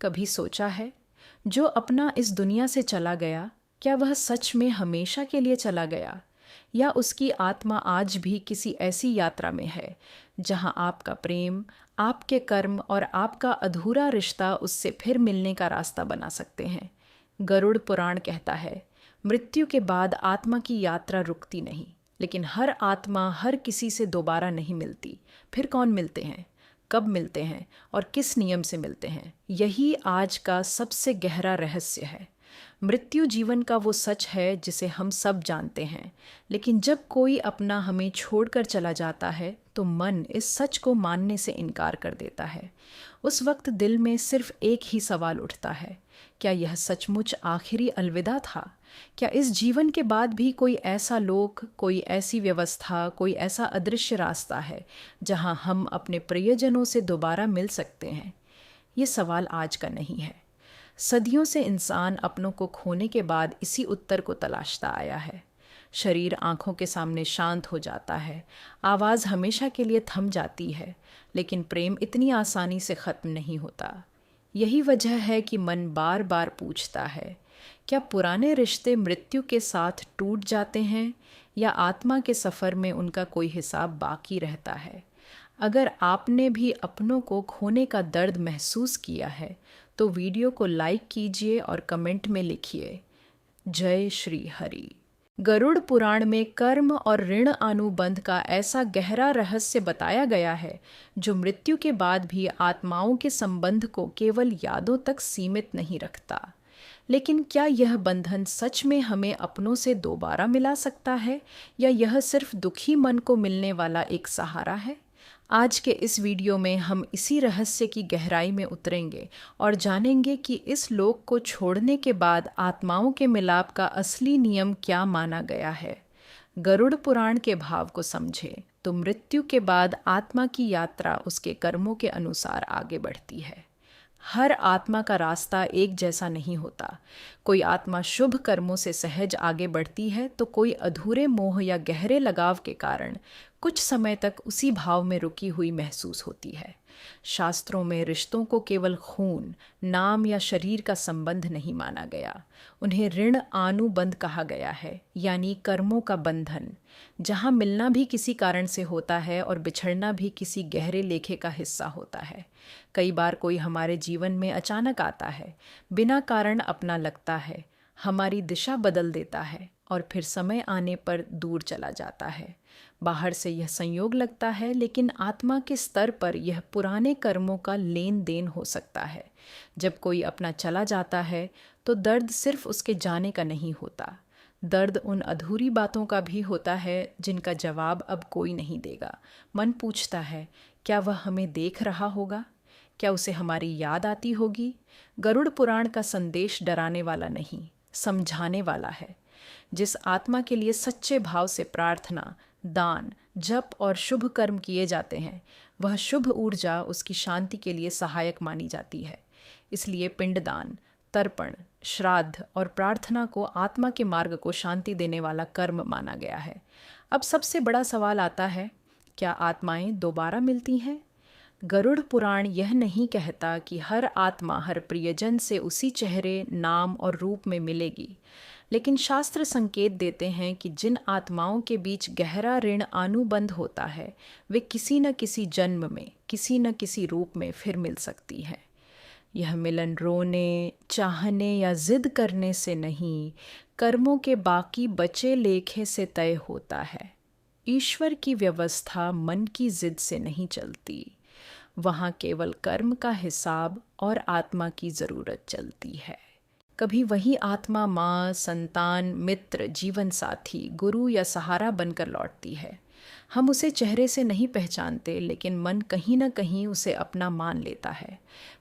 कभी सोचा है, जो अपना इस दुनिया से चला गया, क्या वह सच में हमेशा के लिए चला गया, या उसकी आत्मा आज भी किसी ऐसी यात्रा में है जहां आपका प्रेम, आपके कर्म और आपका अधूरा रिश्ता उससे फिर मिलने का रास्ता बना सकते हैं। गरुड़ पुराण कहता है, मृत्यु के बाद आत्मा की यात्रा रुकती नहीं, लेकिन हर आत्मा हर किसी से दोबारा नहीं मिलती। फिर कौन मिलते हैं, कब मिलते हैं और किस नियम से मिलते हैं, यही आज का सबसे गहरा रहस्य है। मृत्यु जीवन का वो सच है जिसे हम सब जानते हैं, लेकिन जब कोई अपना हमें छोड़कर चला जाता है तो मन इस सच को मानने से इनकार कर देता है। उस वक्त दिल में सिर्फ एक ही सवाल उठता है, क्या यह सचमुच आखिरी अलविदा था? क्या इस जीवन के बाद भी कोई ऐसा लोक, कोई ऐसी व्यवस्था, कोई ऐसा अदृश्य रास्ता है जहां हम अपने प्रियजनों से दोबारा मिल सकते हैं? ये सवाल आज का नहीं है। सदियों से इंसान अपनों को खोने के बाद इसी उत्तर को तलाशता आया है। शरीर आंखों के सामने शांत हो जाता है, आवाज़ हमेशा के लिए थम जाती है, लेकिन प्रेम इतनी आसानी से ख़त्म नहीं होता। यही वजह है कि मन बार बार पूछता है, क्या पुराने रिश्ते मृत्यु के साथ टूट जाते हैं या आत्मा के सफ़र में उनका कोई हिसाब बाकी रहता है? अगर आपने भी अपनों को खोने का दर्द महसूस किया है तो वीडियो को लाइक कीजिए और कमेंट में लिखिए, जय श्री हरि। गरुड़ पुराण में कर्म और ऋण अनुबंध का ऐसा गहरा रहस्य बताया गया है जो मृत्यु के बाद भी आत्माओं के संबंध को केवल यादों तक सीमित नहीं रखता। लेकिन क्या यह बंधन सच में हमें अपनों से दोबारा मिला सकता है, या यह सिर्फ दुखी मन को मिलने वाला एक सहारा है? आज के इस वीडियो में हम इसी रहस्य की गहराई में उतरेंगे और जानेंगे कि इस लोक को छोड़ने के बाद आत्माओं के मिलाप का असली नियम क्या माना गया है। गरुड़ पुराण के भाव को समझें तो मृत्यु के बाद आत्मा की यात्रा उसके कर्मों के अनुसार आगे बढ़ती है। हर आत्मा का रास्ता एक जैसा नहीं होता। कोई आत्मा शुभ कर्मों से सहज आगे बढ़ती है तो कोई अधूरे मोह या गहरे लगाव के कारण कुछ समय तक उसी भाव में रुकी हुई महसूस होती है। शास्त्रों में रिश्तों को केवल खून, नाम या शरीर का संबंध नहीं माना गया, उन्हें ऋण अनुबंध कहा गया है, यानी कर्मों का बंधन, जहाँ मिलना भी किसी कारण से होता है और बिछड़ना भी किसी गहरे लेखे का हिस्सा होता है। कई बार कोई हमारे जीवन में अचानक आता है, बिना कारण अपना लगता है, हमारी दिशा बदल देता है और फिर समय आने पर दूर चला जाता है। बाहर से यह संयोग लगता है, लेकिन आत्मा के स्तर पर यह पुराने कर्मों का लेन देन हो सकता है। जब कोई अपना चला जाता है तो दर्द सिर्फ उसके जाने का नहीं होता, दर्द उन अधूरी बातों का भी होता है जिनका जवाब अब कोई नहीं देगा। मन पूछता है, क्या वह हमें देख रहा होगा? क्या उसे हमारी याद आती होगी? गरुड़ पुराण का संदेश डराने वाला नहीं, समझाने वाला है। जिस आत्मा के लिए सच्चे भाव से प्रार्थना, दान, जप और शुभ कर्म किए जाते हैं, वह शुभ ऊर्जा उसकी शांति के लिए सहायक मानी जाती है। इसलिए पिंडदान, तर्पण, श्राद्ध और प्रार्थना को आत्मा के मार्ग को शांति देने वाला कर्म माना गया है। अब सबसे बड़ा सवाल आता है, क्या आत्माएं दोबारा मिलती हैं? गरुड़ पुराण यह नहीं कहता कि हर आत्मा हर प्रियजन से उसी चेहरे, नाम और रूप में मिलेगी, लेकिन शास्त्र संकेत देते हैं कि जिन आत्माओं के बीच गहरा ऋण अनुबंध होता है, वे किसी न किसी जन्म में, किसी न किसी रूप में फिर मिल सकती है। यह मिलन रोने, चाहने या जिद करने से नहीं, कर्मों के बाकी बचे लेखे से तय होता है। ईश्वर की व्यवस्था मन की जिद से नहीं चलती, वहाँ केवल कर्म का हिसाब और आत्मा की ज़रूरत चलती है। कभी वही आत्मा माँ, संतान, मित्र, जीवन साथी, गुरु या सहारा बनकर लौटती है। हम उसे चेहरे से नहीं पहचानते, लेकिन मन कहीं न कहीं उसे अपना मान लेता है।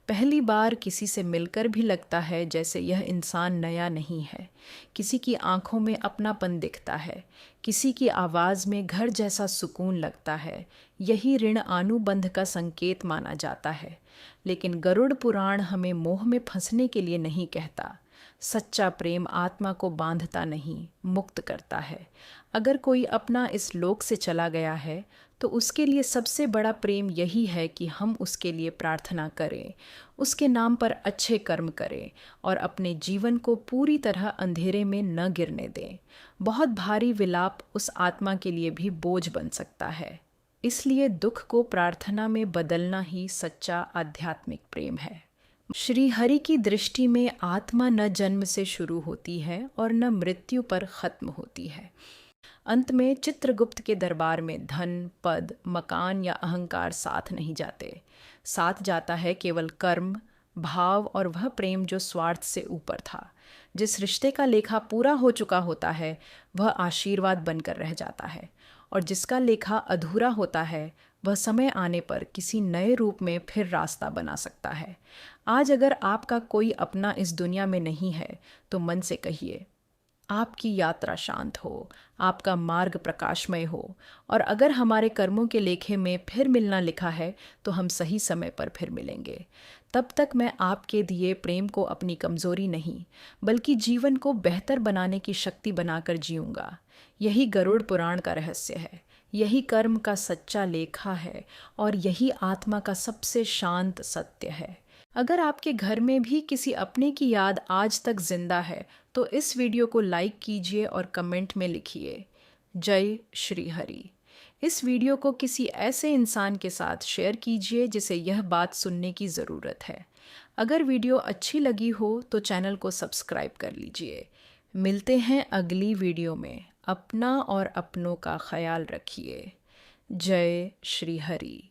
पहली बार किसी से मिलकर भी लगता है जैसे यह इंसान नया नहीं है। किसी की आंखों में अपनापन दिखता है, किसी की आवाज़ में घर जैसा सुकून लगता है। यही ऋण अनुबंध का संकेत माना जाता है। लेकिन गरुड़ पुराण हमें मोह में फंसने के लिए नहीं कहता। सच्चा प्रेम आत्मा को बांधता नहीं, मुक्त करता है। अगर कोई अपना इस लोक से चला गया है तो उसके लिए सबसे बड़ा प्रेम यही है कि हम उसके लिए प्रार्थना करें, उसके नाम पर अच्छे कर्म करें और अपने जीवन को पूरी तरह अंधेरे में न गिरने दें। बहुत भारी विलाप उस आत्मा के लिए भी बोझ बन सकता है। इसलिए दुख को प्रार्थना में बदलना ही सच्चा आध्यात्मिक प्रेम है। श्री हरि की दृष्टि में आत्मा न जन्म से शुरू होती है और न मृत्यु पर खत्म होती है। अंत में चित्रगुप्त के दरबार में धन, पद, मकान या अहंकार साथ नहीं जाते। साथ जाता है केवल कर्म, भाव और वह प्रेम जो स्वार्थ से ऊपर था। जिस रिश्ते का लेखा पूरा हो चुका होता है वह आशीर्वाद बनकर रह जाता है, और जिसका लेखा अधूरा होता है वह समय आने पर किसी नए रूप में फिर रास्ता बना सकता है। आज अगर आपका कोई अपना इस दुनिया में नहीं है तो मन से कहिए, आपकी यात्रा शांत हो, आपका मार्ग प्रकाशमय हो, और अगर हमारे कर्मों के लेखे में फिर मिलना लिखा है तो हम सही समय पर फिर मिलेंगे। तब तक मैं आपके दिए प्रेम को अपनी कमजोरी नहीं बल्कि जीवन को बेहतर बनाने की शक्ति बनाकर जीऊँगा। यही गरुड़ पुराण का रहस्य है, यही कर्म का सच्चा लेखा है और यही आत्मा का सबसे शांत सत्य है। अगर आपके घर में भी किसी अपने की याद आज तक जिंदा है तो इस वीडियो को लाइक कीजिए और कमेंट में लिखिए, जय श्री हरि। इस वीडियो को किसी ऐसे इंसान के साथ शेयर कीजिए जिसे यह बात सुनने की ज़रूरत है। अगर वीडियो अच्छी लगी हो तो चैनल को सब्सक्राइब कर लीजिए। मिलते हैं अगली वीडियो में। अपना और अपनों का ख्याल रखिए। जय श्री हरि।